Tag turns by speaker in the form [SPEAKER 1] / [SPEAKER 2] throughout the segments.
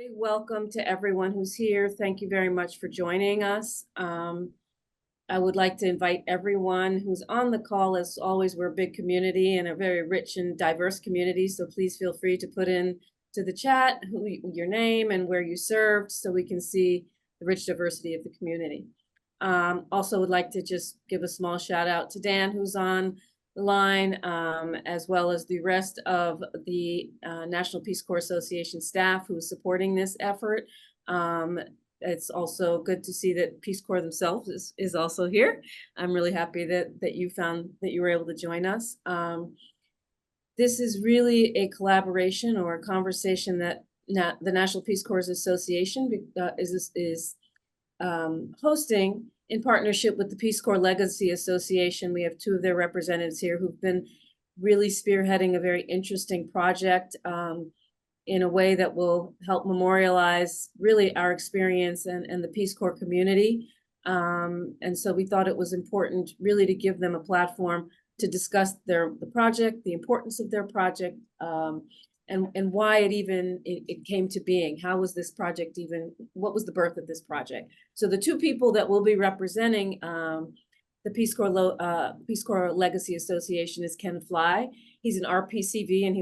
[SPEAKER 1] Big welcome to everyone who's here. Thank you very much for joining us. I would like to invite everyone who's on the call. As always, we're a big community and a very rich and diverse community, so please feel free to put in to the chat your name and where you served so we can see the rich diversity of the community. Also would like to just give a small shout out to Dan, who's on the line, as well as the rest of the National Peace Corps Association staff who is supporting this effort. It's also good to see that Peace Corps themselves is also here. I'm really happy that you were able to join us. This is really a collaboration or a conversation that the National Peace Corps Association is hosting in partnership with the Peace Corps Legacy Association. We have two of their representatives here who've been really spearheading a very interesting project in a way that will help memorialize really our experience and the Peace Corps community. And so we thought it was important really to give them a platform to discuss the project, the importance of their project, and why it came to being. How was this project what was the birth of this project? So the two people that will be representing the Peace Corps Legacy Association is Ken Fly. He's an RPCV and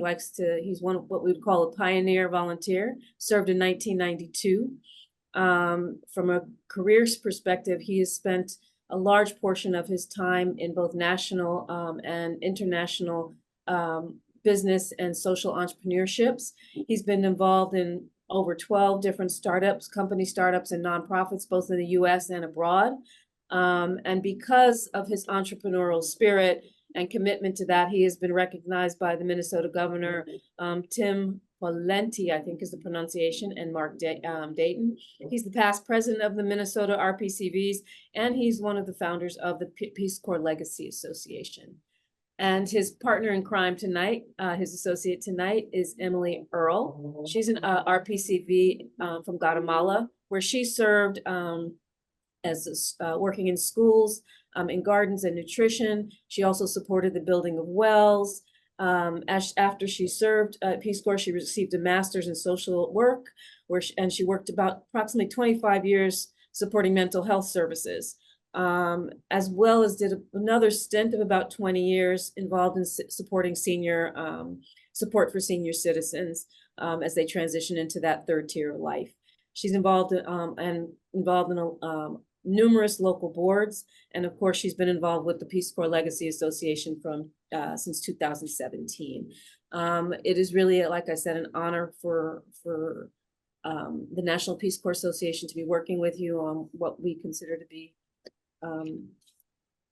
[SPEAKER 1] he's one of what we would call a pioneer volunteer, served in 1992. From a careers perspective, he has spent a large portion of his time in both national and international business and social entrepreneurships. He's been involved in over 12 different company startups and nonprofits, both in the US and abroad. And because of his entrepreneurial spirit and commitment to that, he has been recognized by the Minnesota governor, Tim Pawlenty, I think is the pronunciation, and Mark Dayton. He's the past president of the Minnesota RPCVs, and he's one of the founders of the Peace Corps Legacy Association. And his partner in crime tonight, his associate tonight, is Emily Earl. She's an RPCV from Guatemala, where she served as working in schools, in gardens and nutrition. She also supported the building of wells. After she served at Peace Corps, she received a master's in social work, and she worked about approximately 25 years supporting mental health services, as well as did another stint of about 20 years involved in supporting support for senior citizens as they transition into that third tier of life. She's involved in numerous local boards, and of course, she's been involved with the Peace Corps Legacy Association since 2017. It is really, like I said, an honor for the National Peace Corps Association to be working with you on what we consider to be an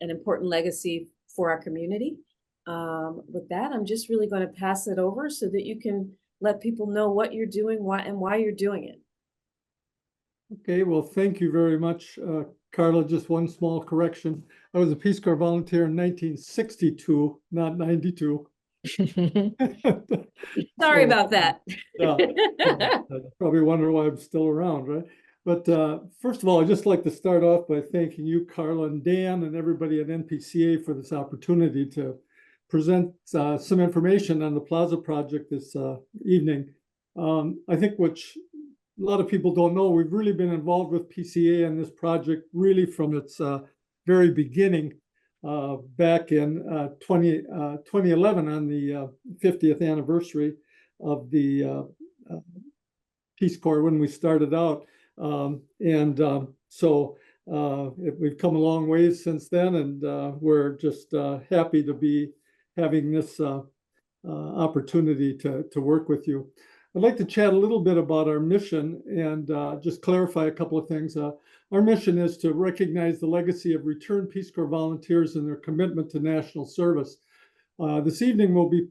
[SPEAKER 1] important legacy for our community. With that, I'm just really going to pass it over so that you can let people know what you're doing, why you're doing it.
[SPEAKER 2] Okay, well, thank you very much, Carla. Just one small correction. I was a Peace Corps volunteer in 1962, not 92.
[SPEAKER 1] Sorry about that.
[SPEAKER 2] Yeah, probably wonder why I'm still around, right? But first of all, I'd just like to start off by thanking you, Carla and Dan, and everybody at NPCA for this opportunity to present some information on the Plaza project this evening. I think which a lot of people don't know, we've really been involved with PCA in this project really from its very beginning back in 2011 on the 50th anniversary of the Peace Corps when we started out. So we've come a long ways since then, and we're just happy to be having this opportunity to work with you. I'd like to chat a little bit about our mission and just clarify a couple of things. Our mission is to recognize the legacy of returned Peace Corps volunteers and their commitment to national service. This evening, we'll be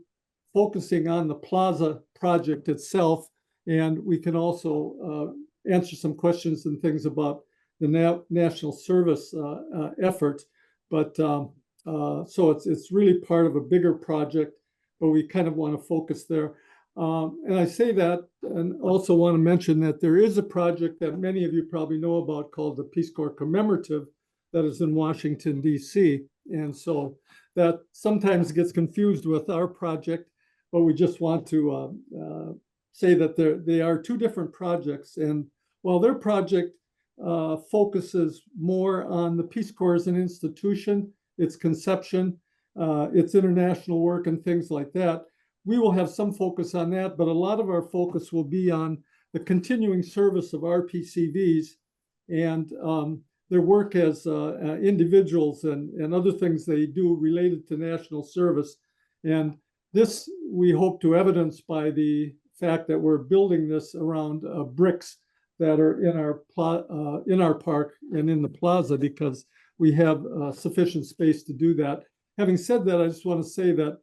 [SPEAKER 2] focusing on the Plaza project itself, and we can also answer some questions and things about the national service effort. But so it's really part of a bigger project, but we kind of want to focus there. And I say that and also want to mention that there is a project that many of you probably know about called the Peace Corps Commemorative that is in Washington, D.C. And so that sometimes gets confused with our project, but we just want to say that they are two different projects. And while their project focuses more on the Peace Corps as an institution, its conception, its international work and things like that, we will have some focus on that, but a lot of our focus will be on the continuing service of RPCVs and their work as individuals and other things they do related to national service. And this we hope to evidence by the fact that we're building this around bricks that are in our park and in the plaza, because we have sufficient space to do that. Having said that, I just want to say that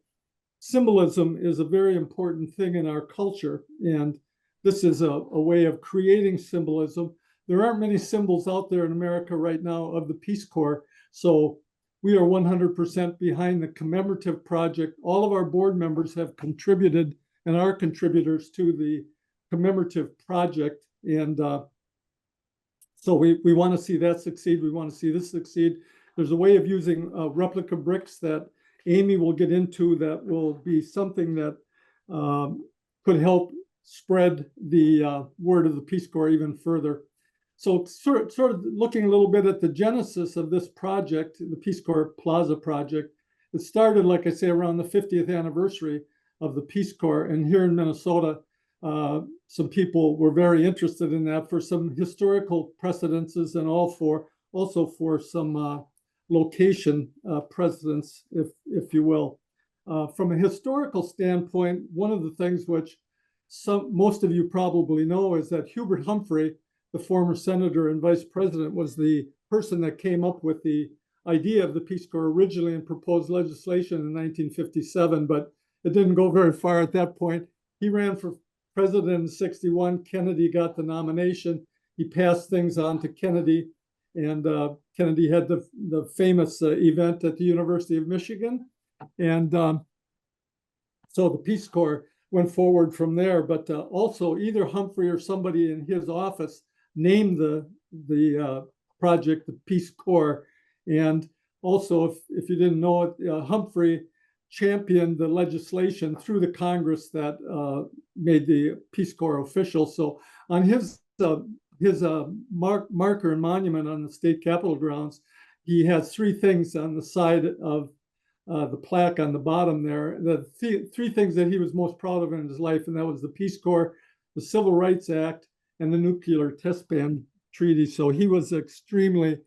[SPEAKER 2] symbolism is a very important thing in our culture, and this is a way of creating symbolism. There aren't many symbols out there in America right now of the Peace Corps, so we are 100% behind the commemorative project. All of our board members have contributed and are contributors to the commemorative project, and so we want to see that succeed. We want to see this succeed. There's a way of using replica bricks that Amy will get into that will be something that could help spread the word of the Peace Corps even further. So sort of looking a little bit at the genesis of this project, the Peace Corps Plaza project, it started, like I say, around the 50th anniversary of the Peace Corps. And here in Minnesota, some people were very interested in that for some historical precedences and also for some location precedents, if you will. From a historical standpoint, one of the things which most of you probably know is that Hubert Humphrey, the former senator and vice president, was the person that came up with the idea of the Peace Corps originally and proposed legislation in 1957, but it didn't go very far at that point. He ran for president in 61. Kennedy got the nomination. He passed things on to Kennedy, and Kennedy had the famous event at the University of Michigan. And so the Peace Corps went forward from there, but also either Humphrey or somebody in his office named the project the Peace Corps. And also, if you didn't know it, Humphrey championed the legislation through the Congress that made the Peace Corps official. So on his marker and monument on the state capitol grounds, he has three things on the side of the plaque on the bottom there. The three things that he was most proud of in his life, and that was the Peace Corps, the Civil Rights Act, and the Nuclear Test Ban Treaty. So he was extremely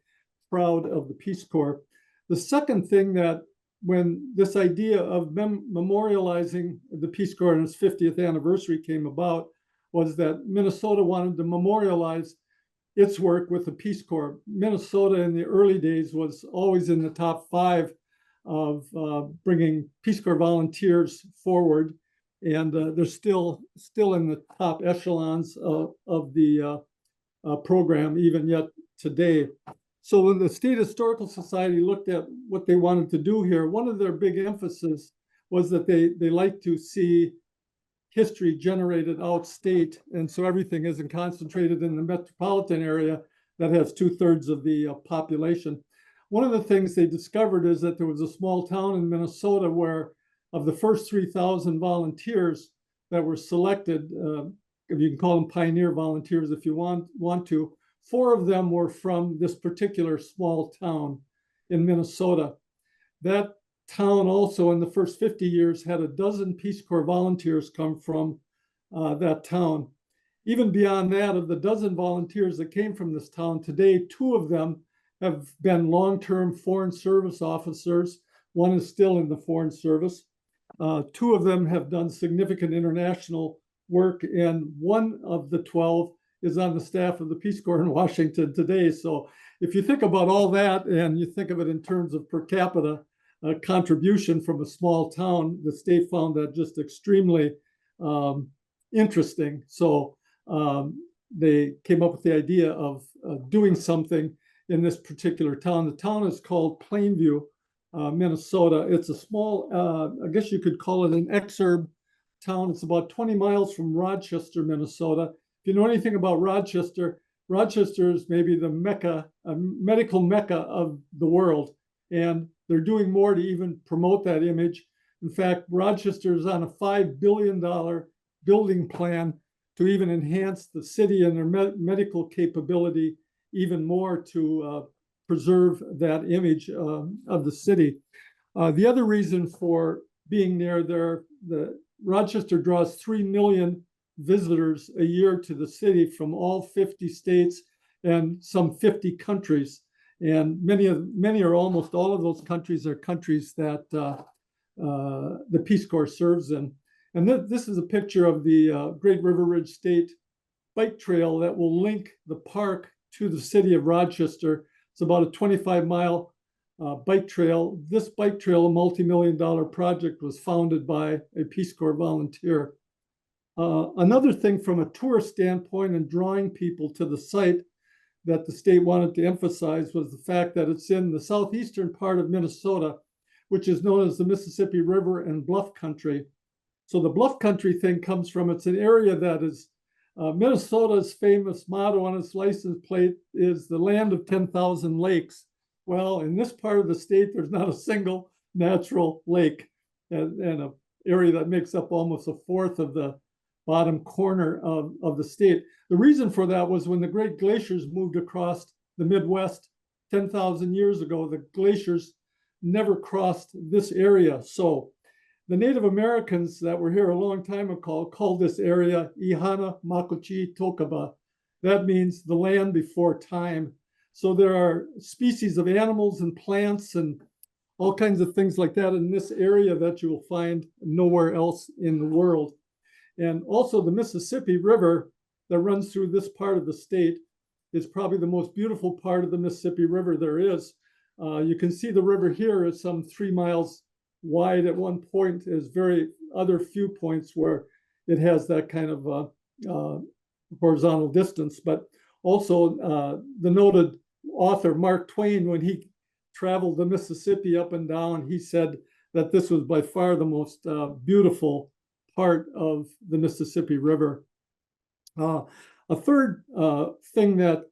[SPEAKER 2] proud of the Peace Corps. The second thing that when this idea of memorializing the Peace Corps on its 50th anniversary came about was that Minnesota wanted to memorialize its work with the Peace Corps. Minnesota in the early days was always in the top 5 of bringing Peace Corps volunteers forward, and they're still in the top echelons of the program even yet today. So when the State Historical Society looked at what they wanted to do here, one of their big emphasis was that they like to see history generated out state, and so everything isn't concentrated in the metropolitan area that has 2/3 of the population. One of the things they discovered is that there was a small town in Minnesota where of the first 3,000 volunteers that were selected, if you can call them pioneer volunteers if you want to, 4 of them were from this particular small town in Minnesota. That town also in the first 50 years had a dozen Peace Corps volunteers come from that town. Even beyond that, of the dozen volunteers that came from this town, today 2 of them have been long-term Foreign Service officers. One is still in the Foreign Service. 2 of them have done significant international work, and one of the 12 is on the staff of the Peace Corps in Washington today. So if you think about all that and you think of it in terms of per capita contribution from a small town, the state found that just extremely interesting. So they came up with the idea of doing something in this particular town. The town is called Plainview, Minnesota. It's a small, I guess you could call it an exurb town. It's about 20 miles from Rochester, Minnesota. If you know anything about Rochester, Rochester is maybe the mecca, a medical mecca of the world. And they're doing more to even promote that image. In fact, Rochester is on a $5 billion building plan to even enhance the city and their medical capability even more to preserve that image of the city. The other reason for being near there, the Rochester draws 3 million visitors a year to the city from all 50 states and some 50 countries. And many or almost all of those countries are countries that the Peace Corps serves in. And this is a picture of the Great River Ridge State bike trail that will link the park to the city of Rochester. It's about a 25-mile bike trail. This bike trail, a multi-million-dollar project, was founded by a Peace Corps volunteer. Another thing from a tourist standpoint and drawing people to the site that the state wanted to emphasize was the fact that it's in the southeastern part of Minnesota, which is known as the Mississippi River and Bluff Country. So the Bluff Country thing comes from, it's an area that is, Minnesota's famous motto on its license plate is the land of 10,000 lakes. Well, in this part of the state, there's not a single natural lake, and an area that makes up almost a fourth of the bottom corner of the state. The reason for that was when the great glaciers moved across the Midwest 10,000 years ago, the glaciers never crossed this area. So the Native Americans that were here a long time ago called this area Ihana Makochi Tokaba. That means the land before time. So there are species of animals and plants and all kinds of things like that in this area that you will find nowhere else in the world. And also the Mississippi River that runs through this part of the state is probably the most beautiful part of the Mississippi River there is. You can see the river here is some 3 miles wide at one point. There's very other few points where it has that kind of horizontal distance. But also the noted author Mark Twain, when he traveled the Mississippi up and down, he said that this was by far the most beautiful part of the Mississippi River. A third thing that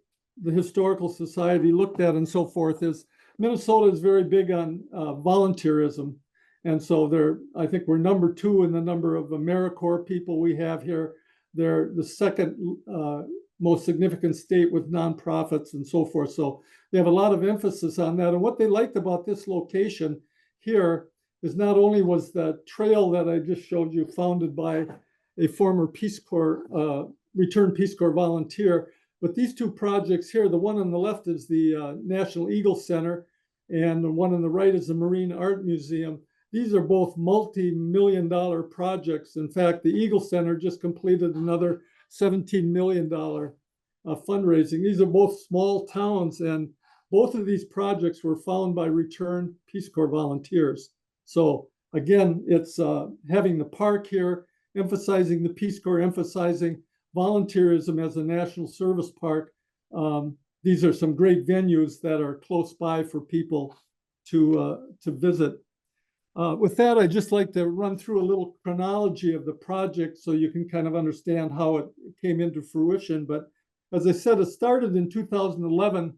[SPEAKER 2] the Historical Society looked at and so forth is Minnesota is very big on volunteerism. And so I think we're number 2 in the number of AmeriCorps people we have here. They're the second most significant state with nonprofits and so forth. So they have a lot of emphasis on that. And what they liked about this location here is not only was the trail that I just showed you founded by a former Peace Corps, returned Peace Corps volunteer, but these two projects here, the one on the left is the National Eagle Center, and the one on the right is the Marine Art Museum. These are both multi-million-dollar projects. In fact, the Eagle Center just completed another $17 million fundraising. These are both small towns, and both of these projects were found by returned Peace Corps volunteers. So again, it's having the park here, emphasizing the Peace Corps, emphasizing volunteerism as a national service park. These are some great venues that are close by for people to visit. With that, I'd just like to run through a little chronology of the project so you can kind of understand how it came into fruition. But as I said, it started in 2011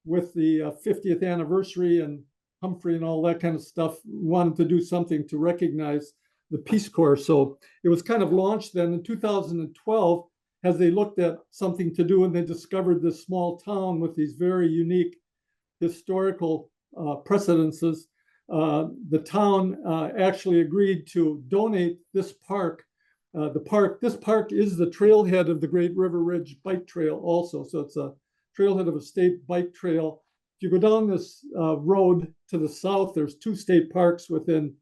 [SPEAKER 2] with the 50th anniversary, and Humphrey and all that kind of stuff wanted to do something to recognize the Peace Corps. So it was kind of launched then in 2012 as they looked at something to do, and they discovered this small town with these very unique historical precedences. The town actually agreed to donate this park. This park is the trailhead of the Great River Ridge Bike Trail also. So it's a trailhead of a state bike trail. If you go down this road to the south, there's 2 state parks within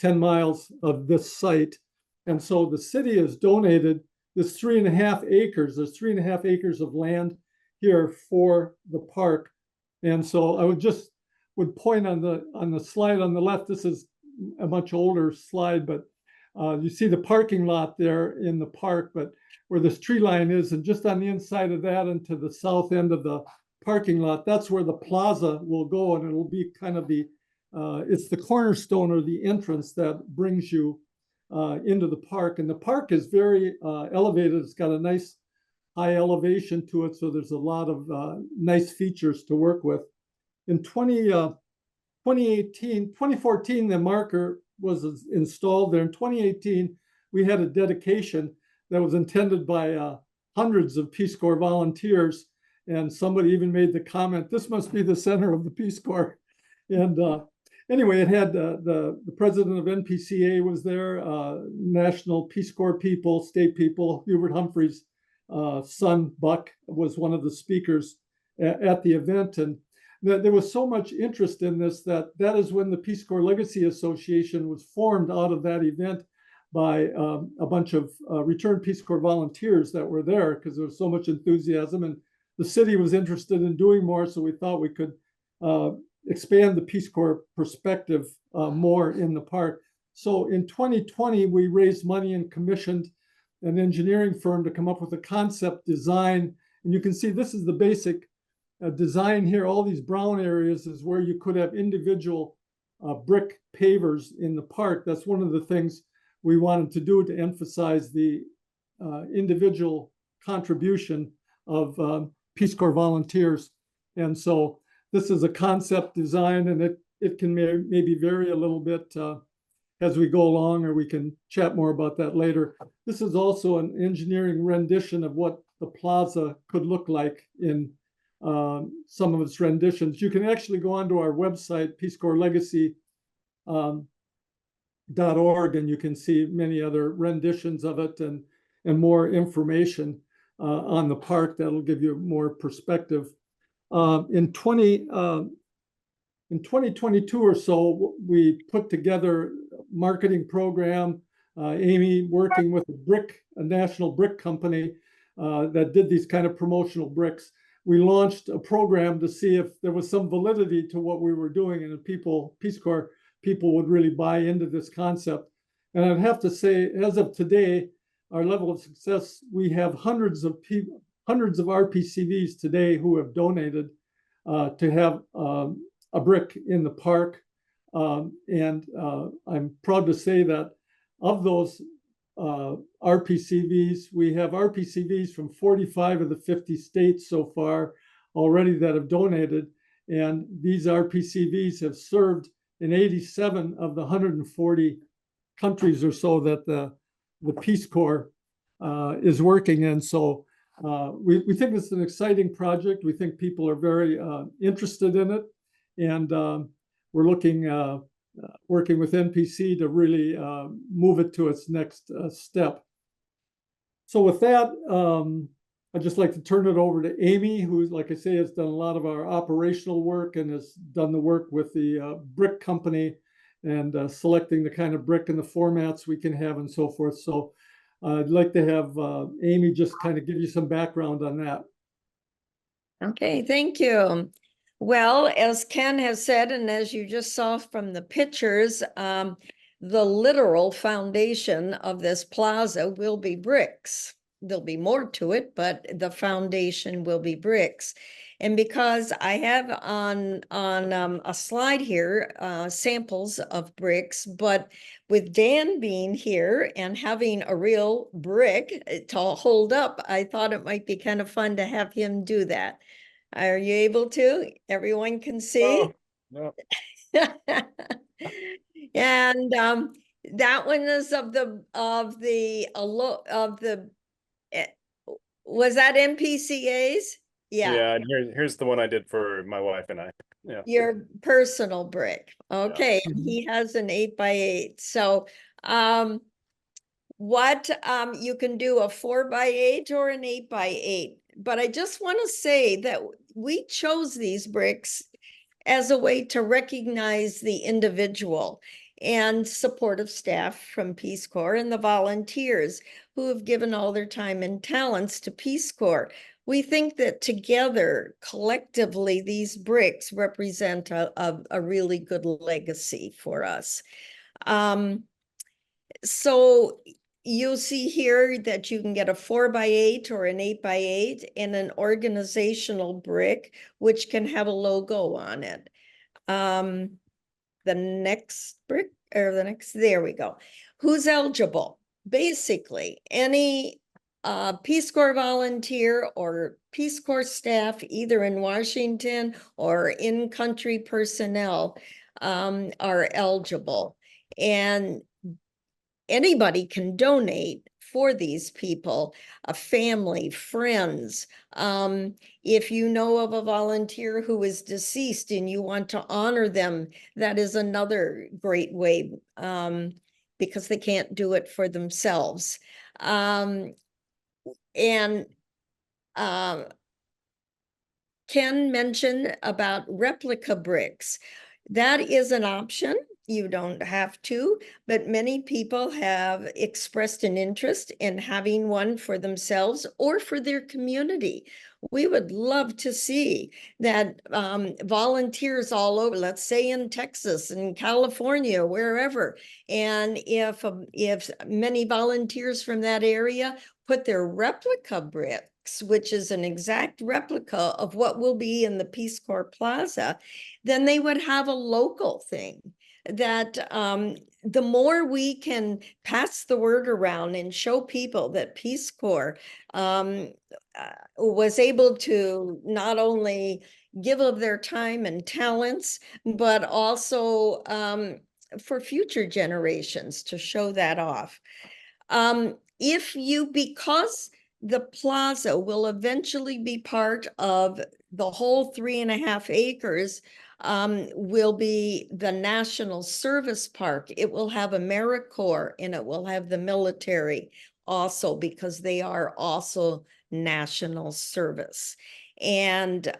[SPEAKER 2] 10 miles of this site. And so the city has donated this 3.5 acres. There's 3.5 acres of land here for the park. And so I would point on the slide on the left. This is a much older slide, but you see the parking lot there in the park, but where this tree line is, and just on the inside of that and to the south end of the parking lot, that's where the plaza will go, and it'll be kind of it's the cornerstone or the entrance that brings you into the park. And the park is very elevated. It's got a nice high elevation to it, so there's a lot of nice features to work with. In 2014, the marker was installed there. In 2018, we had a dedication that was intended by hundreds of Peace Corps volunteers. And somebody even made the comment, this must be the center of the Peace Corps. And anyway, it had the president of NPCA was there, National Peace Corps people, state people. Hubert Humphrey's son, Buck, was one of the speakers at the event. And there was so much interest in this that is when the Peace Corps Legacy Association was formed out of that event by a bunch of returned Peace Corps volunteers that were there, because there was so much enthusiasm, and the city was interested in doing more. So we thought we could expand the Peace Corps perspective more in the park. So in 2020, we raised money and commissioned an engineering firm to come up with a concept design. And you can see this is the basic design here. All these brown areas is where you could have individual brick pavers in the park. That's one of the things we wanted to do to emphasize the individual contribution of Peace Corps volunteers. And so this is a concept design, and it can maybe vary a little bit as we go along, or we can chat more about that later. This is also an engineering rendition of what the plaza could look like in some of its renditions. You can actually go onto our website, Peace Corps Legacy .org, and you can see many other renditions of it and more information on the park that'll give you more perspective. In 2022 or so, we put together a marketing program. Amy working with a national brick company that did these kind of promotional bricks. We launched a program to see if there was some validity to what we were doing, and if Peace Corps people would really buy into this concept. And I'd have to say, as of today, our level of success, we have hundreds of RPCVs today who have donated to have a brick in the park. And I'm proud to say that of those RPCVs, we have RPCVs from 45 of the 50 states so far already that have donated. And these RPCVs have served in 87 of the 140 countries or so that the Peace Corps is working in. So we think it's an exciting project. We think people are very interested in it. And we're working with NPC to really move it to its next step. So with that, I'd just like to turn it over to Amy, who, like I say, has done a lot of our operational work and has done the work with the brick company and selecting the kind of brick and the formats we can have and so forth. So I'd like to have Amy just kind of give you some background on that.
[SPEAKER 3] Okay, thank you. Well, as Ken has said, and as you just saw from the pictures, the literal foundation of this plaza will be bricks. There'll be more to it, but the foundation will be bricks. And because I have on a slide here samples of bricks, but with Dan being here and having a real brick to hold up, I thought it might be kind of fun to have him do that. Are you able to? Everyone can see?
[SPEAKER 4] No.
[SPEAKER 3] And that one is was that NPCA's?
[SPEAKER 4] Yeah, and here's the one I did for my wife and I. Yeah.
[SPEAKER 3] Your personal brick. Okay, and he has an 8x8. So what you can do a 4x8 or an 8x8. But I just want to say that we chose these bricks as a way to recognize the individual and supportive staff from Peace Corps and the volunteers who have given all their time and talents to Peace Corps. We think that together, collectively, these bricks represent a really good legacy for us. So you'll see here that you can get a 4x8 or an 8x8 and an organizational brick, which can have a logo on it. The next brick, or there we go. Who's eligible? Basically, any Peace Corps volunteer or Peace Corps staff, either in Washington or in-country personnel, are eligible. And anybody can donate for these people, a family, friends. If you know of a volunteer who is deceased and you want to honor them, that is another great way, because they can't do it for themselves. And Ken mentioned about replica bricks. That is an option. You don't have to, but many people have expressed an interest in having one for themselves or for their community. We would love to see that volunteers all over, let's say in Texas and California, wherever. And if many volunteers from that area put their replica bricks, which is an exact replica of what will be in the Peace Corps Plaza, then they would have a local thing that the more we can pass the word around and show people that Peace Corps was able to not only give of their time and talents, but also for future generations to show that off. Because the plaza will eventually be part of the whole 3.5 acres, will be the National Service Park. It will have AmeriCorps and it will have the military also, because they are also national service. And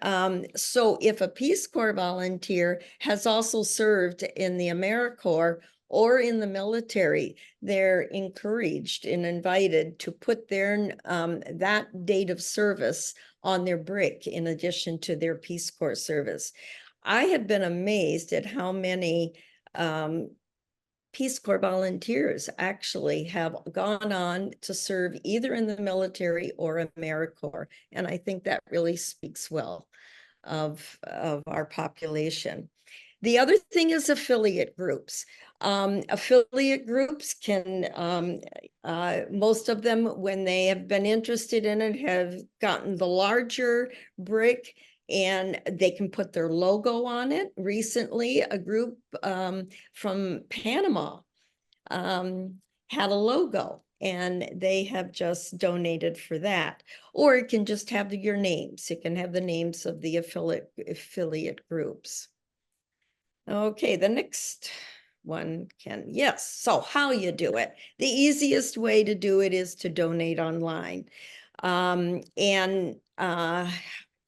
[SPEAKER 3] so if a Peace Corps volunteer has also served in the AmeriCorps or in the military, they're encouraged and invited to put their that date of service on their brick in addition to their Peace Corps service. I have been amazed at how many Peace Corps volunteers actually have gone on to serve either in the military or AmeriCorps. And I think that really speaks well of our population. The other thing is affiliate groups. Affiliate groups can, most of them, when they have been interested in it, have gotten the larger brick and they can put their logo on it. Recently, a group from Panama had a logo and they have just donated for that. Or it can just have your names. It can have the names of the affiliate groups. Okay, the next one can, yes. So how you do it. The easiest way to do it is to donate online.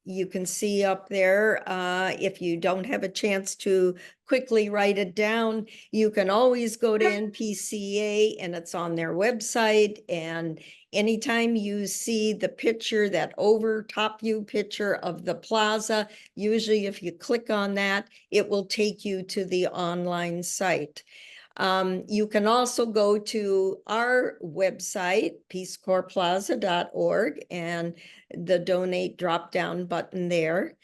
[SPEAKER 3] You can see up there, if you don't have a chance to quickly write it down, you can always go to NPCA and it's on their website. And anytime you see the picture, that over top view picture of the plaza, usually if you click on that, it will take you to the online site. You can also go to our website, peacecorpsplaza.org, and the donate drop-down button there.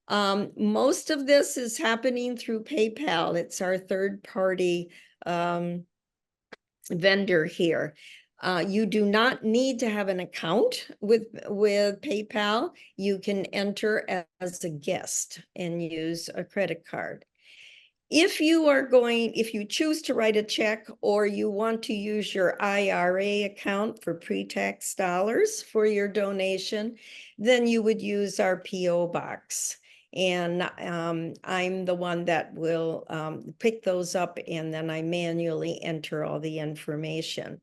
[SPEAKER 3] Most of this is happening through PayPal. It's our third-party vendor here. You do not need to have an account with PayPal. You can enter as a guest and use a credit card. If you choose to write a check or you want to use your IRA account for pre-tax dollars for your donation, then you would use our PO box. And I'm the one that will pick those up and then I manually enter all the information.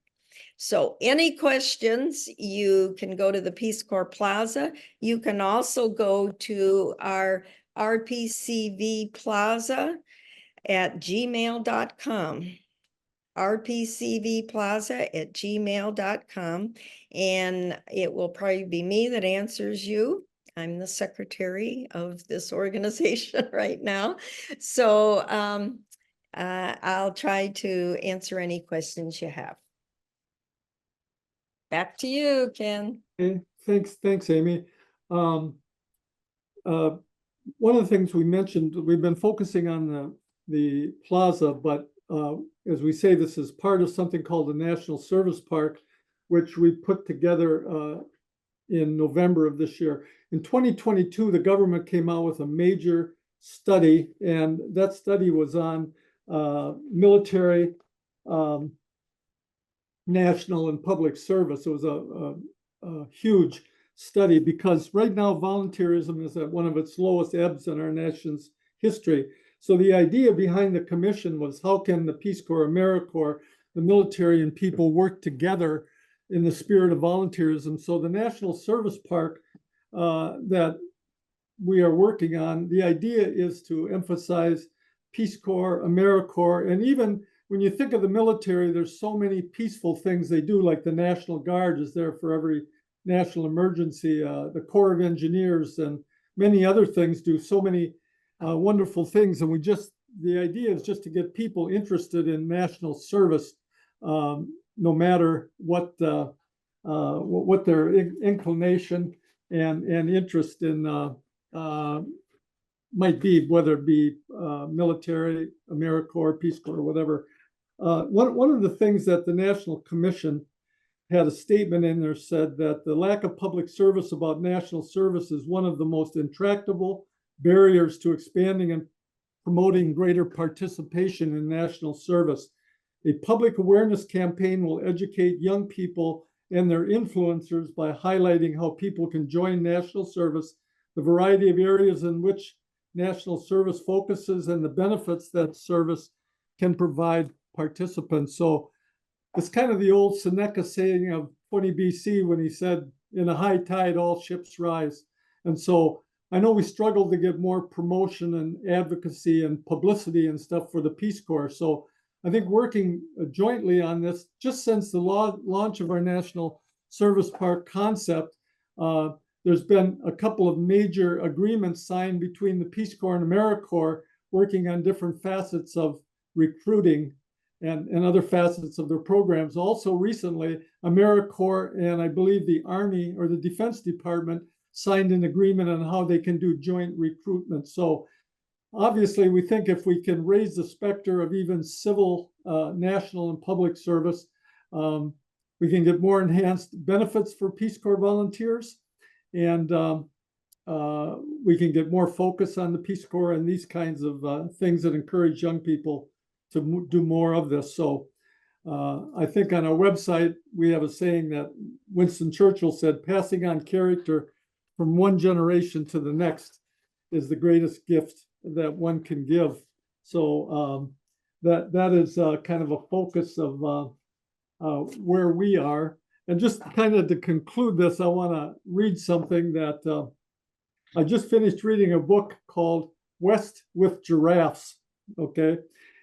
[SPEAKER 3] So any questions, you can go to the Peace Corps Plaza. You can also go to our RPCV Plaza at gmail.com, rpcvplaza@gmail.com, and it will probably be me that answers you. I'm the secretary of this organization right now. So I'll try to answer any questions you have. Back to you, Ken.
[SPEAKER 2] Okay, thanks, Amy. One of the things we mentioned, we've been focusing on the plaza, but as we say, this is part of something called the National Service Park, which we put together in November of this year. In 2022, the government came out with a major study, and that study was on military national and public service. It was a huge study because right now volunteerism is at one of its lowest ebbs in our nation's history. So the idea behind the commission was, how can the Peace Corps, AmeriCorps, the military and people work together in the spirit of volunteerism? So the National Service Park that we are working on, the idea is to emphasize Peace Corps, AmeriCorps, and even when you think of the military, there's so many peaceful things they do, like the National Guard is there for every national emergency, the Corps of Engineers and many other things do so many wonderful things. And the idea is just to get people interested in national service, no matter what their inclination and interest in might be, whether it be military, AmeriCorps, Peace Corps, whatever. One of the things that the National Commission had a statement in there said that the lack of public service about national service is one of the most intractable barriers to expanding and promoting greater participation in national service. A public awareness campaign will educate young people and their influencers by highlighting how people can join national service, the variety of areas in which national service focuses, and the benefits that service can provide participants. So it's kind of the old Seneca saying of 20 BC when he said, in a high tide, all ships rise. And so I know we struggle to get more promotion and advocacy and publicity and stuff for the Peace Corps. So I think working jointly on this, just since the launch of our National Service Park concept, there's been a couple of major agreements signed between the Peace Corps and AmeriCorps working on different facets of recruiting and other facets of their programs. Also recently, AmeriCorps and I believe the Army or the Defense Department signed an agreement on how they can do joint recruitment. So obviously, we think if we can raise the specter of even civil, national, and public service, we can get more enhanced benefits for Peace Corps volunteers, and we can get more focus on the Peace Corps and these kinds of things that encourage young people to do more of this. So I think on our website, we have a saying that Winston Churchill said, passing on character from one generation to the next is the greatest gift that one can give. So that is kind of a focus of where we are. And just kind of to conclude this, I want to read something that I just finished reading a book called West with Giraffes, okay?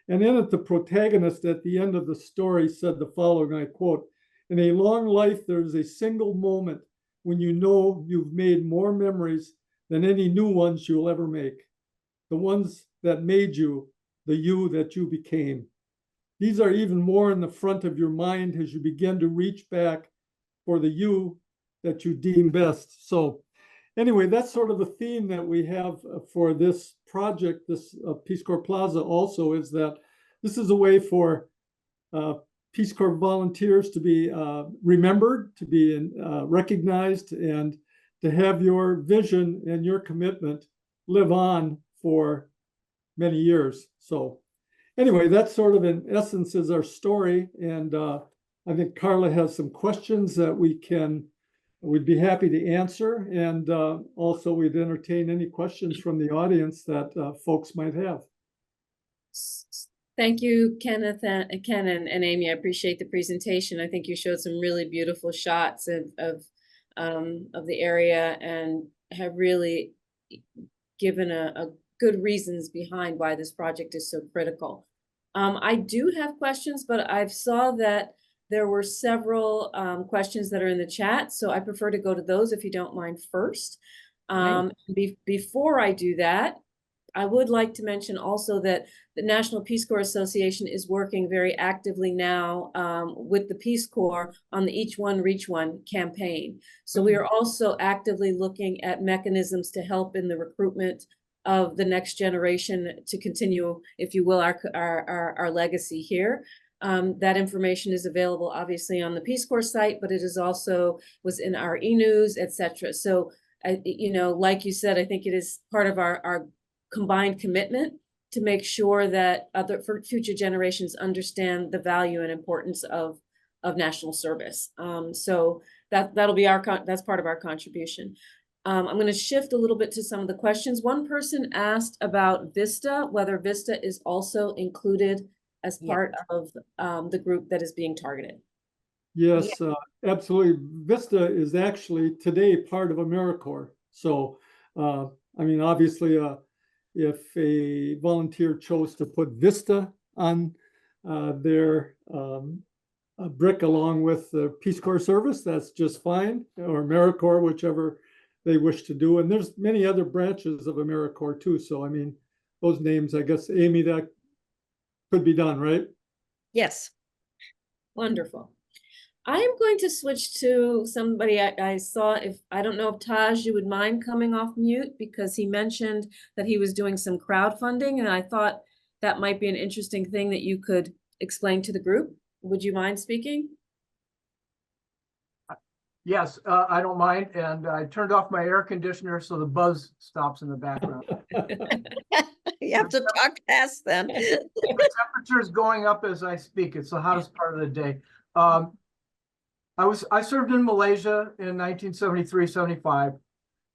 [SPEAKER 2] And in it, the protagonist at the end of the story said the following, I quote, "In a long life, there's a single moment when you know you've made more memories than any new ones you'll ever make. The ones that made you, the you that you became. These are even more in the front of your mind as you begin to reach back for the you that you deem best." So anyway, that's sort of the theme that we have for this project, this Peace Corps Plaza also, is that this is a way for Peace Corps volunteers to be remembered, to be recognized, and to have your vision and your commitment live on for many years. So anyway, that sort of in essence is our story. And I think Carla has some questions that we'd be happy to answer. And also we'd entertain any questions from the audience that folks might have.
[SPEAKER 1] Thank you, Kenneth and Ken and Amy. I appreciate the presentation. I think you showed some really beautiful shots of the area and have really given a good reasons behind why this project is so critical. I do have questions, but I saw that there were several questions that are in the chat, so I prefer to go to those if you don't mind first. Before I do that, I would like to mention also that the National Peace Corps Association is working very actively now with the Peace Corps on the Each One Reach One campaign. So we are also actively looking at mechanisms to help in the recruitment of the next generation to continue, if you will, our legacy here. That information is available obviously on the Peace Corps site, but it is also was in our e-news, etc. So, you know, like you said, I think it is part of our combined commitment to make sure that for future generations understand the value and importance of of national service. So that'll be that's part of our contribution. I'm going to shift a little bit to some of the questions. One person asked about Vista, whether Vista is also included as
[SPEAKER 3] Yeah.
[SPEAKER 1] part of the group that is being targeted.
[SPEAKER 2] Yes, absolutely. Vista is actually today part of AmeriCorps. So, I mean, obviously, if a volunteer chose to put Vista on their brick along with the Peace Corps service, that's just fine, or AmeriCorps, whichever they wish to do. And there's many other branches of AmeriCorps too. So, I mean, those names, I guess, Amy, that could be done, right?
[SPEAKER 3] Yes.
[SPEAKER 1] Wonderful. I am going to switch to somebody I saw. If I don't know if Taj, you would mind coming off mute, because he mentioned that he was doing some crowdfunding, and I thought that might be an interesting thing that you could explain to the group. Would you mind speaking?
[SPEAKER 5] Yes, I don't mind. And I turned off my air conditioner so the buzz stops in the background.
[SPEAKER 3] You have to talk fast then.
[SPEAKER 5] The temperature is going up as I speak. It's the hottest part of the day. I served in Malaysia in 1973-75.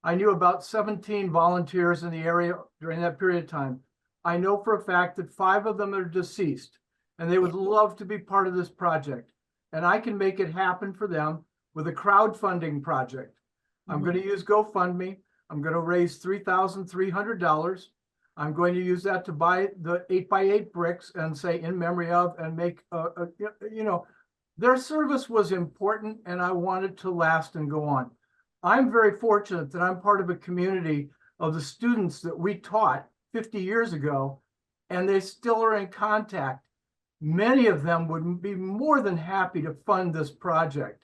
[SPEAKER 5] I knew about 17 volunteers in the area during that period of time. I know for a fact that 5 of them are deceased, and they would love to be part of this project. And I can make it happen for them with a crowdfunding project. I'm going to use GoFundMe. I'm going to raise $3,300. I'm going to use that to buy the 8x8 bricks and say in memory of, and make, you know, their service was important and I wanted to last and go on. I'm very fortunate that I'm part of a community of the students that we taught 50 years ago, and they still are in contact. Many of them would be more than happy to fund this project.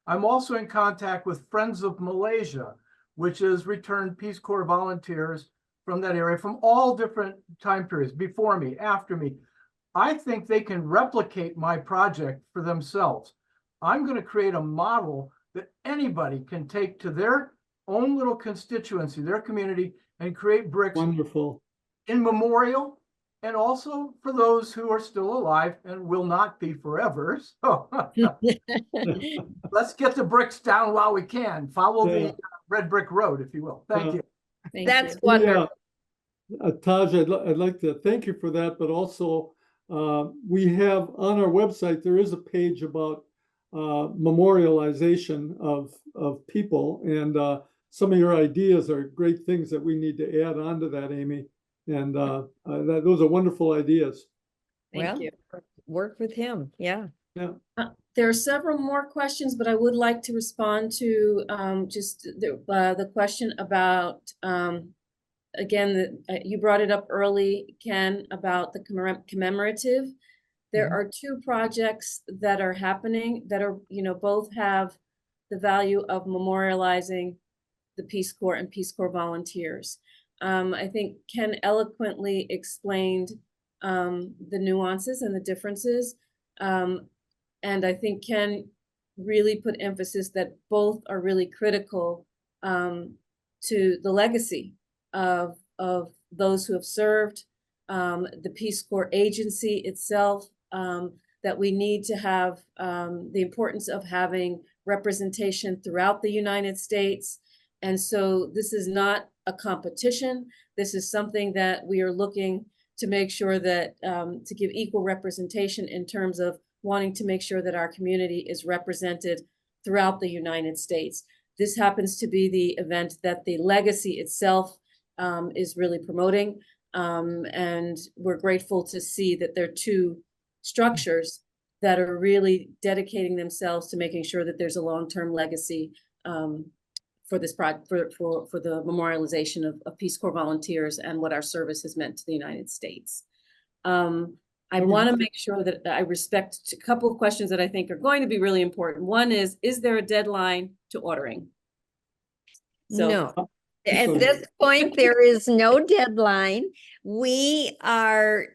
[SPEAKER 5] I'm also in contact with Friends of Malaysia, which is returned Peace Corps volunteers from that area from all different time periods, before me, after me. I think they can replicate my project for themselves. I'm going to create a model that anybody can take to their own little constituency, their community, and create bricks.
[SPEAKER 2] Wonderful.
[SPEAKER 5] In memorial, and also for those who are still alive and will not be forever. So let's get the bricks down while we can. Follow the red brick road, if you will. Thank you.
[SPEAKER 3] That's
[SPEAKER 1] you.
[SPEAKER 3] wonderful.
[SPEAKER 2] Taj, I'd like to thank you for that, but also we have on our website, there is a page about memorialization of people, and some of your ideas are great things that we need to add on to that, Amy. And those are wonderful ideas.
[SPEAKER 1] Thank you.
[SPEAKER 3] Work with him. Yeah.
[SPEAKER 2] Yeah.
[SPEAKER 1] There are several more questions, but I would like to respond to just the question about, again, you brought it up early, Ken, about the commemorative. There are 2 projects that are happening that are, you know, both have the value of memorializing the Peace Corps and Peace Corps volunteers. I think Ken eloquently explained the nuances and the differences. And I think Ken really put emphasis that both are really critical to the legacy of those who have served, the Peace Corps agency itself, that we need to have the importance of having representation throughout the United States. And so this is not a competition. This is something that we are looking to make sure that to give equal representation in terms of wanting to make sure that our community is represented throughout the United States. This happens to be the event that the legacy itself is really promoting. And we're grateful to see that there are 2 structures that are really dedicating themselves to making sure that there's a long-term legacy for this project, for the memorialization of Peace Corps volunteers and what our service has meant to the United States. I want to make sure that I respect a couple of questions that I think are going to be really important. One is there a deadline to ordering? So,
[SPEAKER 3] no. At this point, there is no deadline. We have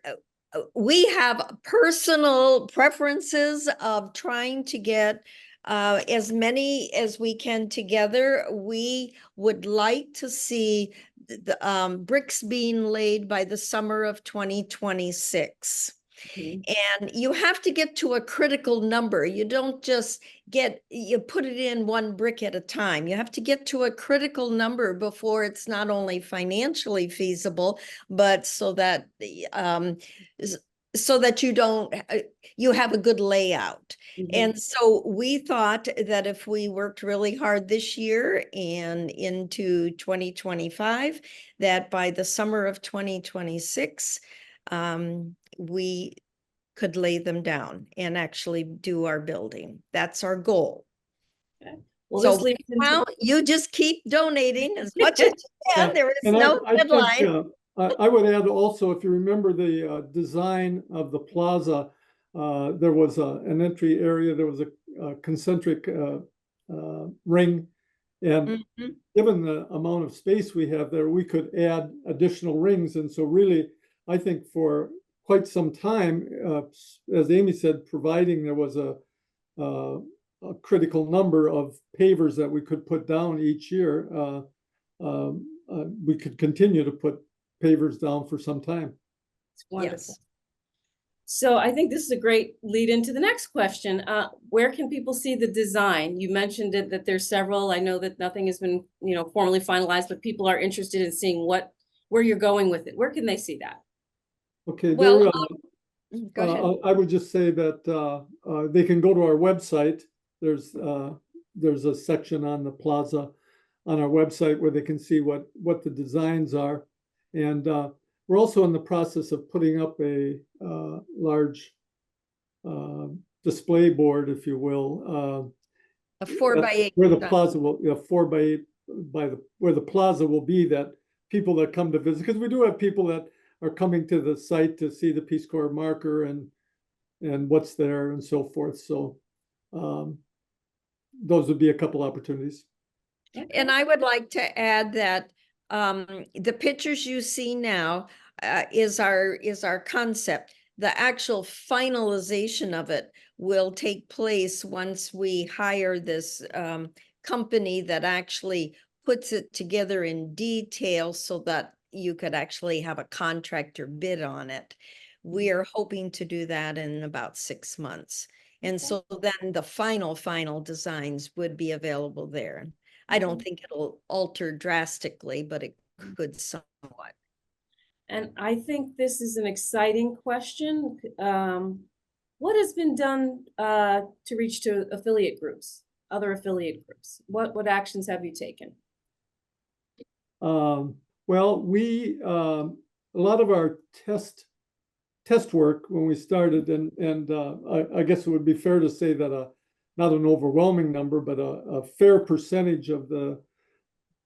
[SPEAKER 3] personal preferences of trying to get as many as we can together. We would like to see the bricks being laid by the summer of 2026.
[SPEAKER 1] Mhm.
[SPEAKER 3] And you have to get to a critical number. You don't just you put it in one brick at a time. You have to get to a critical number before it's not only financially feasible, but so that you don't, you have a good layout.
[SPEAKER 1] Mhm.
[SPEAKER 3] And so we thought that if we worked really hard this year and into 2025, that by the summer of 2026, we could lay them down and actually do our building. That's our goal.
[SPEAKER 1] Well,
[SPEAKER 3] So
[SPEAKER 1] this leads into,
[SPEAKER 3] now you just keep donating as much as you can. There is
[SPEAKER 2] And
[SPEAKER 3] no
[SPEAKER 2] I think,
[SPEAKER 3] deadline.
[SPEAKER 2] I would add also, if you remember the design of the plaza, there was an entry area, there was a concentric ring. And
[SPEAKER 3] Mhm.
[SPEAKER 2] given the amount of space we have there, we could add additional rings. And so really, I think for quite some time, as Amy said, providing there was a critical number of pavers that we could put down each year, we could continue to put pavers down for some time.
[SPEAKER 1] it's wonderful.
[SPEAKER 3] Yes.
[SPEAKER 1] So I think this is a great lead into the next question. Where can people see the design? You mentioned it, that there's several. I know that nothing has been, formally finalized, but people are interested in seeing where you're going with it. Where can they see that?
[SPEAKER 2] Okay,
[SPEAKER 3] Well,
[SPEAKER 2] there,
[SPEAKER 3] go ahead.
[SPEAKER 2] I would just say that they can go to our website. There's a section on the plaza on our website where they can see what the designs are. And we're also in the process of putting up a large display board, if you will,
[SPEAKER 3] A 4x8.
[SPEAKER 2] where the plaza will, 4x8 where the plaza will be, that people that come to visit, because we do have people that are coming to the site to see the Peace Corps marker and what's there and so forth. So those would be a couple opportunities.
[SPEAKER 3] And I would like to add that the pictures you see now is our concept. The actual finalization of it will take place once we hire this company that actually puts it together in detail so that you could actually have a contractor bid on it. We are hoping to do that in about 6 months. And so then the final designs would be available there. I don't think it'll alter drastically, but it could somewhat.
[SPEAKER 1] And I think this is an exciting question. What has been done to reach to affiliate groups, other affiliate groups? What actions have you taken?
[SPEAKER 2] Well, we a lot of our test work when we started, and I guess it would be fair to say that not an overwhelming number, but a fair percentage of the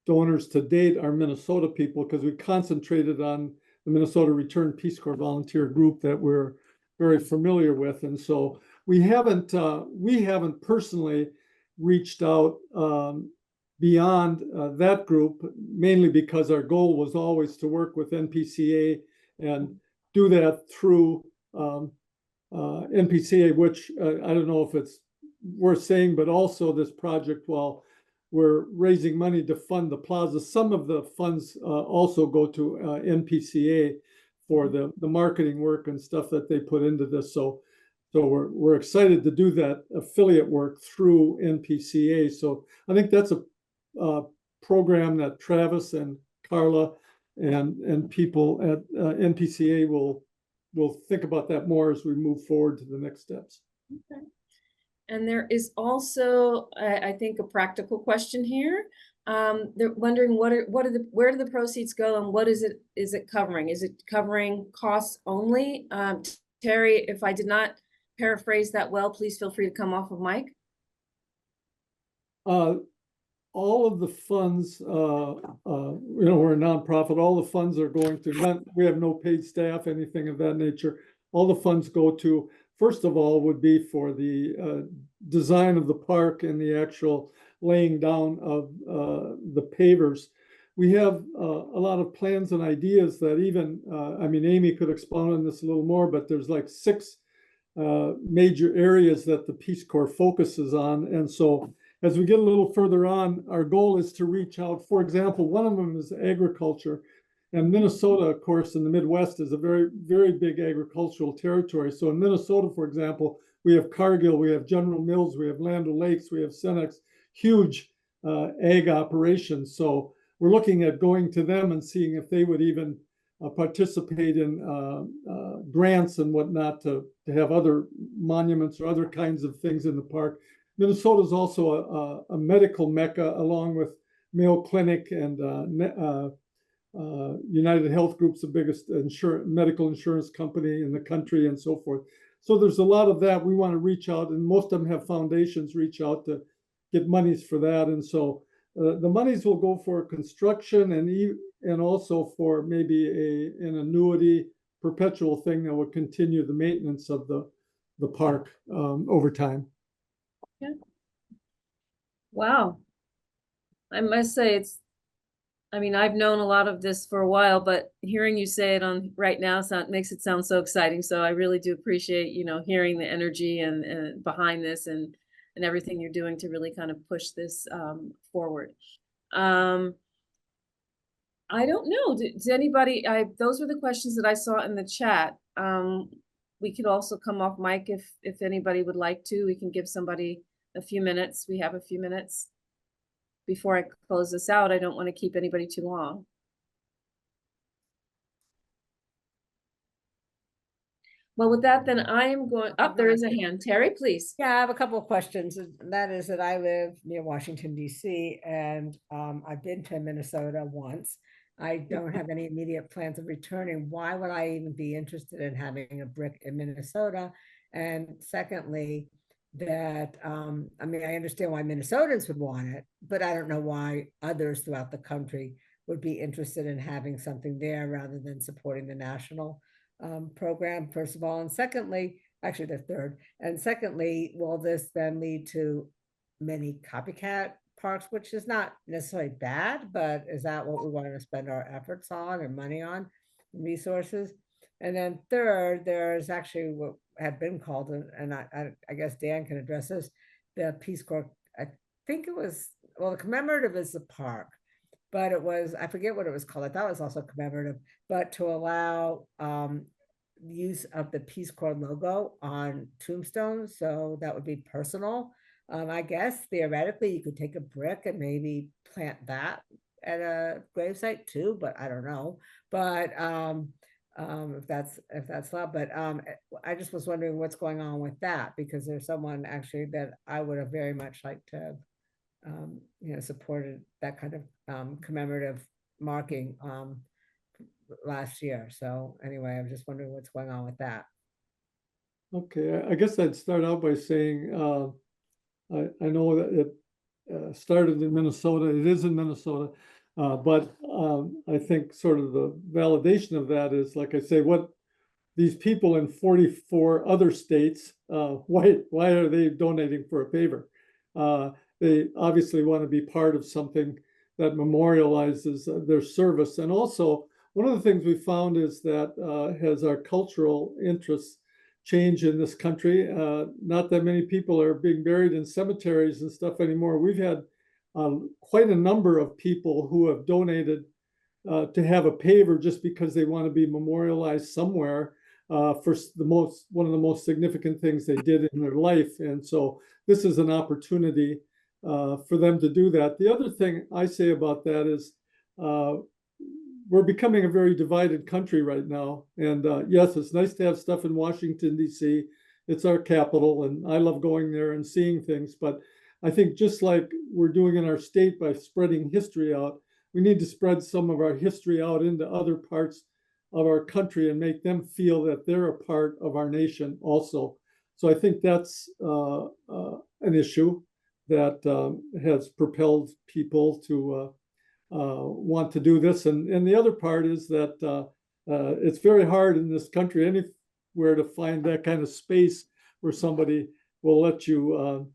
[SPEAKER 2] donors to date are Minnesota people, because we concentrated on the Minnesota Return Peace Corps volunteer group that we're very familiar with. And so we haven't personally reached out beyond that group, mainly because our goal was always to work with NPCA and do that through NPCA, which I don't know if it's worth saying, but also this project, while we're raising money to fund the plaza, some of the funds also go to NPCA for the marketing work and stuff that they put into this. So we're excited to do that affiliate work through NPCA. So I think that's a program that Travis and Carla and people at NPCA will think about that more as we move forward to the next steps.
[SPEAKER 1] Okay. And there is also, I think, a practical question here. They're wondering where do the proceeds go, and what is it covering? Is it covering costs only? Terry, if I did not paraphrase that well, please feel free to come off of mic.
[SPEAKER 2] All of the funds, we're a nonprofit. All the funds are going to, we have no paid staff, anything of that nature. All the funds go to, first of all, would be for the design of the park and the actual laying down of the pavers. We have a lot of plans and ideas that even, Amy could expound on this a little more, but there's like 6 major areas that the Peace Corps focuses on. And so as we get a little further on, our goal is to reach out. For example, one of them is agriculture. And Minnesota, of course, in the Midwest is a very, very big agricultural territory. So in Minnesota, for example, we have Cargill, we have General Mills, we have Land O'Lakes, we have Cenex, huge ag operations. So we're looking at going to them and seeing if they would even participate in grants and whatnot to have other monuments or other kinds of things in the park. Minnesota is also a medical mecca, along with Mayo Clinic and United Health Group's the biggest medical insurance company in the country, and so forth. So there's a lot of that. We want to reach out, and most of them have foundations reach out to get monies for that. And so the monies will go for construction and also for maybe an annuity perpetual thing that will continue the maintenance of the park over time.
[SPEAKER 1] Yeah. Wow. I must say I mean, I've known a lot of this for a while, but hearing you say it on right now makes it sound so exciting. So I really do appreciate, hearing the energy and behind this and everything you're doing to really kind of push this forward. I don't know. Does anybody, those were the questions that I saw in the chat. We could also come off mic if anybody would like to. We can give somebody a few minutes. We have a few minutes. Before I close this out, I don't want to keep anybody too long. Well, with that, then I am going, there is a hand. Terry, please.
[SPEAKER 6] Yeah, I have a couple of questions. And that is that I live near Washington, D.C., and I've been to Minnesota once. I don't have any immediate plans of returning. Why would I even be interested in having a brick in Minnesota? And secondly, that I mean, I understand why Minnesotans would want it, but I don't know why others throughout the country would be interested in having something there rather than supporting the national program, first of all. And secondly, actually the third, and secondly, will this then lead to many copycat parks, which is not necessarily bad, but is that what we want to spend our efforts on and money on, resources? And then third, there's actually what had been called, and I guess Dan can address this, the Peace Corps. I think it was, well, the commemorative is the park, but it was, I forget what it was called. I thought it was also commemorative, but to allow use of the Peace Corps logo on tombstones. So that would be personal. I guess theoretically you could take a brick and maybe plant that at a gravesite too, but I don't know. But if that's allowed, but I just was wondering what's going on with that, because there's someone actually that I would have very much liked to supported that kind of commemorative marking last year. So anyway, I'm just wondering what's going on with that.
[SPEAKER 2] Okay, I guess I'd start out by saying I know that it started in Minnesota. It is in Minnesota. But I think sort of the validation of that is, like I say, what these people in 44 other states, why are they donating for a paver? They obviously want to be part of something that memorializes their service. And also, one of the things we found is that as our cultural interests change in this country, not that many people are being buried in cemeteries and stuff anymore. We've had quite a number of people who have donated to have a paver just because they want to be memorialized somewhere for one of the most significant things they did in their life. And so this is an opportunity for them to do that. The other thing I say about that is we're becoming a very divided country right now. And yes, it's nice to have stuff in Washington, D.C. It's our capital, and I love going there and seeing things. But I think just like we're doing in our state by spreading history out, we need to spread some of our history out into other parts of our country and make them feel that they're a part of our nation also. So I think that's an issue that has propelled people to want to do this. And the other part is that it's very hard in this country anywhere to find that kind of space where somebody will let you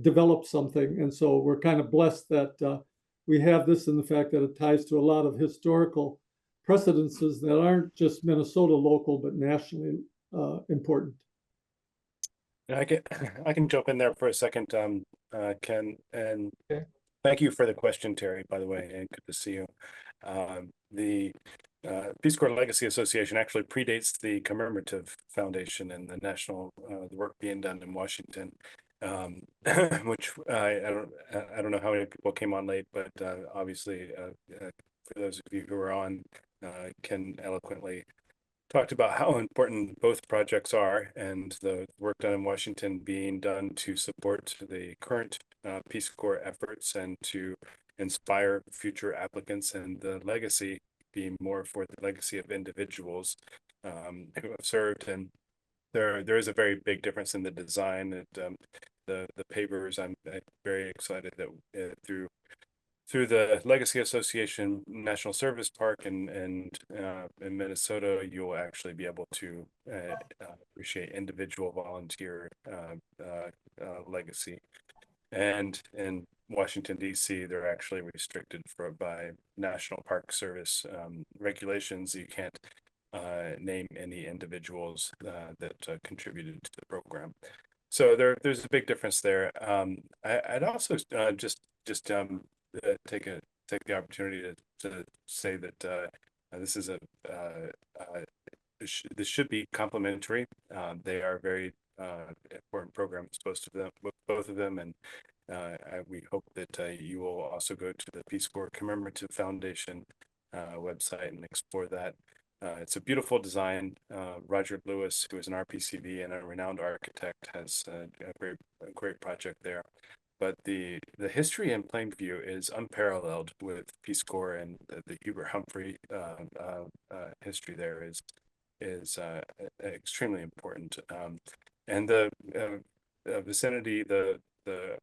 [SPEAKER 2] develop something. And so we're kind of blessed that we have this, and the fact that it ties to a lot of historical precedences that aren't just Minnesota local, but nationally important.
[SPEAKER 4] I can jump in there for a second, Ken, and
[SPEAKER 2] okay.
[SPEAKER 4] Thank you for the question, Terry, by the way, and good to see you. Peace Corps Legacy Association actually predates the Commemorative Foundation and the national the work being done in Washington, which I don't know how many people came on late, but obviously for those of you who are on, Ken eloquently talked about how important both projects are, and the work done in Washington being done to support the current Peace Corps efforts and to inspire future applicants, and the legacy being more for the legacy of individuals who have served. And there is a very big difference in the design. That the pavers, I'm very excited that through the Legacy Association National Service Park in Minnesota, you'll actually be able to appreciate individual volunteer legacy. And in Washington, D.C., they're actually restricted by National Park Service regulations. You can't name any individuals that contributed to the program. So there's a big difference there. I'd also just take the opportunity to say that this is this should be complementary. They are very important programs, both of them, and we hope that you will also go to the Peace Corps Commemorative Foundation website and explore that. It's a beautiful design. Roger Lewis, who is an RPCV and a renowned architect, has a great project there. But the history in Plainview is unparalleled with Peace Corps, and the Hubert Humphrey history there is extremely important. And the vicinity, the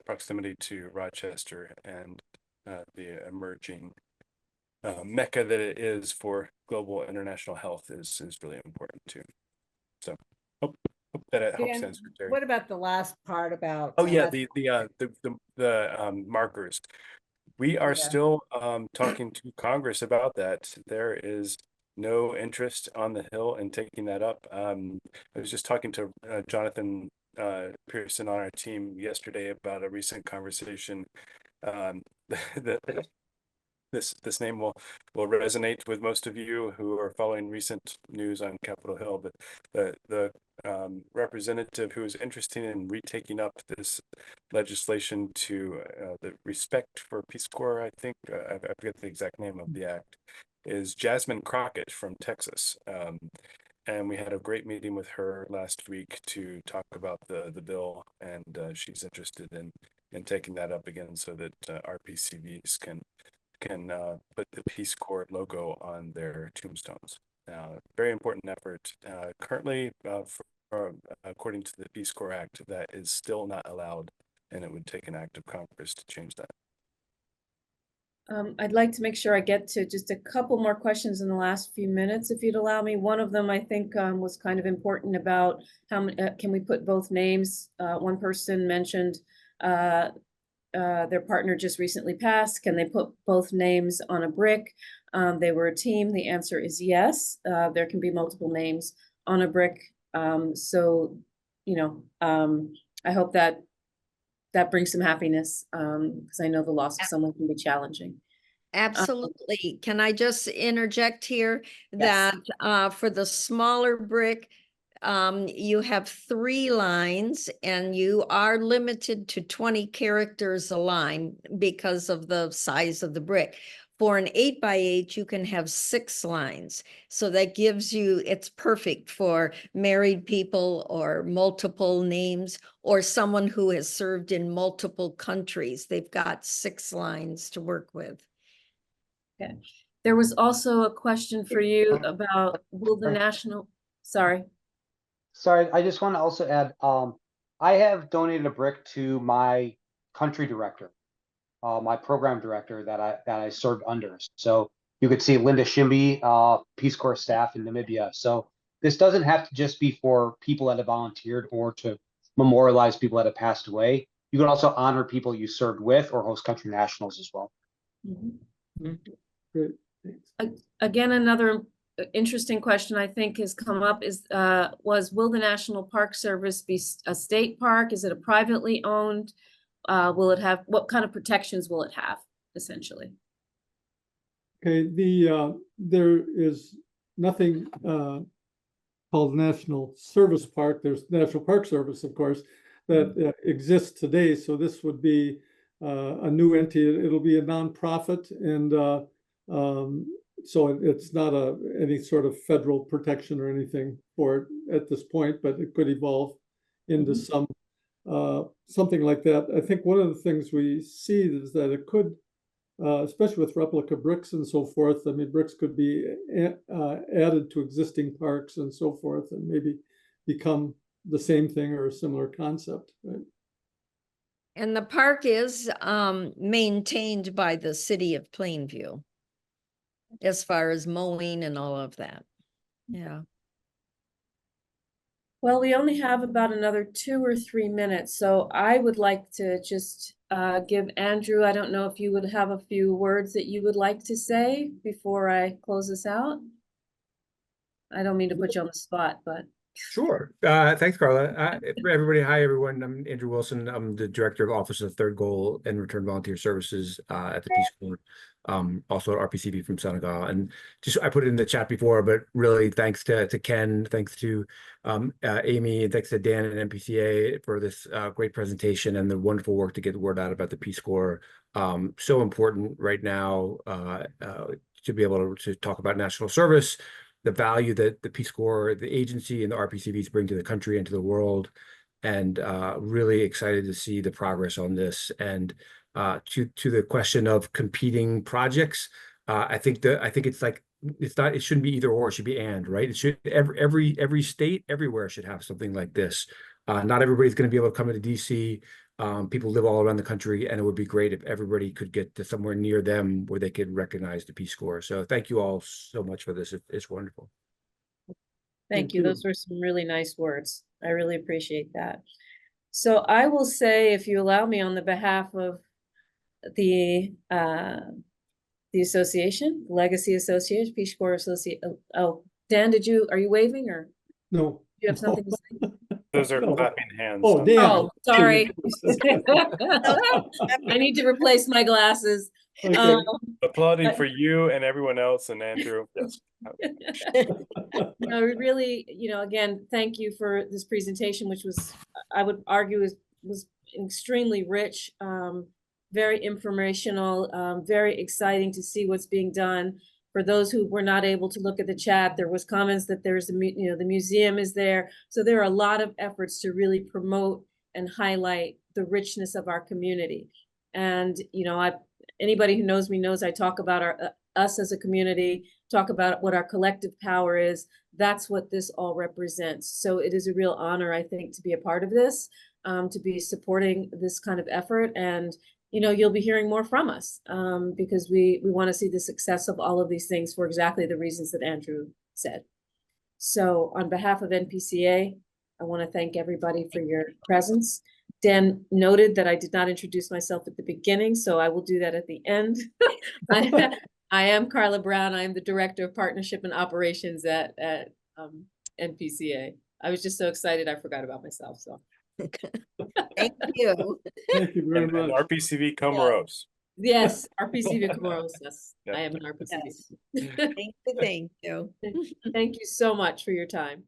[SPEAKER 4] proximity to Rochester, and the emerging mecca that it is for global international health is really important too. So hope that it helps
[SPEAKER 6] Dan,
[SPEAKER 4] answer. Terry.
[SPEAKER 6] what about the last part about?
[SPEAKER 4] Oh yeah,
[SPEAKER 6] that's-
[SPEAKER 4] the markers. We are
[SPEAKER 6] Yeah.
[SPEAKER 4] still talking to Congress about that. There is no interest on the Hill in taking that up. I was just talking to Jonathan Pearson on our team yesterday about a recent conversation. This name will resonate with most of you who are following recent news on Capitol Hill, but the representative who is interested in retaking up this legislation to the Respect for Peace Corps, I think, I forget the exact name of the act, is Jasmine Crockett from Texas. And we had a great meeting with her last week to talk about the bill, and she's interested in taking that up again so that RPCVs can put the Peace Corps logo on their tombstones. Very important effort. Currently, according to the Peace Corps Act, that is still not allowed, and it would take an act of Congress to change that.
[SPEAKER 1] I'd like to make sure I get to just a couple more questions in the last few minutes, if you'd allow me. One of them I think was kind of important about how can we put both names? One person mentioned their partner just recently passed. Can they put both names on a brick? They were a team. The answer is yes. There can be multiple names on a brick. So, you know, I hope that brings some happiness, because I know the loss of someone can be challenging.
[SPEAKER 3] Absolutely. Can I just interject here
[SPEAKER 1] Yes.
[SPEAKER 3] that for the smaller brick, you have 3 lines and you are limited to 20 characters a line because of the size of the brick. For an 8x8, you can have 6 lines. So that gives you, it's perfect for married people or multiple names or someone who has served in multiple countries. They've got 6 lines to work with.
[SPEAKER 1] Okay. There was also a question for you about will the national, sorry.
[SPEAKER 7] Sorry, I just want to also add, I have donated a brick to my country director, my program director that I served under. So you could see Linda Shimby, Peace Corps staff in Namibia. So this doesn't have to just be for people that have volunteered or to memorialize people that have passed away. You can also honor people you served with or host country nationals as well.
[SPEAKER 1] Mm-hmm.
[SPEAKER 2] Great, thanks.
[SPEAKER 1] Again, another interesting question I think has come up is, will the National Park Service be a state park? Is it a privately owned? Will it have, what kind of protections will it have, essentially?
[SPEAKER 2] Okay, there is nothing called National Service Park. There's National Park Service, of course, that exists today. So this would be a new entity. It'll be a nonprofit, and so it's not any sort of federal protection or anything for it at this point, but it could evolve into something like that. I think one of the things we see is that it could, especially with replica bricks and so forth. I mean, bricks could be added to existing parks and so forth, and maybe become the same thing or a similar concept, right?
[SPEAKER 3] And the park is maintained by the city of Plainview as far as mowing and all of that. Yeah.
[SPEAKER 1] Well, we only have about another 2 or 3 minutes, so I would like to just give Andrew, I don't know if you would have a few words that you would like to say before I close this out. I don't mean to put you on the spot, but.
[SPEAKER 8] Sure. Thanks, Carla. Everybody, hi, everyone. I'm Andrew Wilson. I'm the Director of Office of Third Goal and Return Volunteer Services at the Peace Corps, also at RPCV from Senegal. And just, I put it in the chat before, but really thanks to Ken, thanks to Amy, and thanks to Dan and NPCA for this great presentation and the wonderful work to get the word out about the Peace Corps. So important right now to be able to talk about national service, the value that the Peace Corps, the agency, and the RPCVs bring to the country and to the world, and really excited to see the progress on this. And to the question of competing projects, I think it's like, it shouldn't be either or, it should be and, right? It should, every state everywhere should have something like this. Not everybody's going to be able to come into DC. People live all around the country, and it would be great if everybody could get to somewhere near them where they could recognize the Peace Corps. So thank you all so much for this. It's wonderful.
[SPEAKER 1] Thank you. Those were some really nice words. I really appreciate that. So I will say, if you allow me, on the behalf of the association, Legacy Association, Peace Corps Association. Oh, Dan, are you waving, or
[SPEAKER 2] No.
[SPEAKER 1] do you have something to say?
[SPEAKER 4] Those are
[SPEAKER 2] No.
[SPEAKER 4] clapping hands.
[SPEAKER 2] Oh, Dan.
[SPEAKER 1] Oh, sorry. I need to replace my glasses.
[SPEAKER 2] Okay.
[SPEAKER 4] Applauding for you and everyone else, and Andrew. Yes.
[SPEAKER 1] No, really, again, thank you for this presentation, which was, I would argue, was extremely rich, very informational, very exciting to see what's being done. For those who were not able to look at the chat, there was comments that there's the museum is there. So there are a lot of efforts to really promote and highlight the richness of our community. And, anybody who knows me knows I talk about us as a community, talk about what our collective power is. That's what this all represents. So it is a real honor, I think, to be a part of this, to be supporting this kind of effort. And you'll be hearing more from us, because we want to see the success of all of these things for exactly the reasons that Andrew said. So on behalf of NPCA, I want to thank everybody for your presence. Dan noted that I did not introduce myself at the beginning, so I will do that at the end. I am Carla Brown. I am the Director of Partnership and Operations at NPCA. I was just so excited I forgot about myself. So.
[SPEAKER 3] Thank you.
[SPEAKER 2] Thank you very much.
[SPEAKER 4] And RPCV Comoros.
[SPEAKER 1] Yes, RPCV Comoros. Yes,
[SPEAKER 4] Yeah.
[SPEAKER 1] I am an RPCV.
[SPEAKER 3] Yes. Thank you.
[SPEAKER 1] Thank you so much for your time.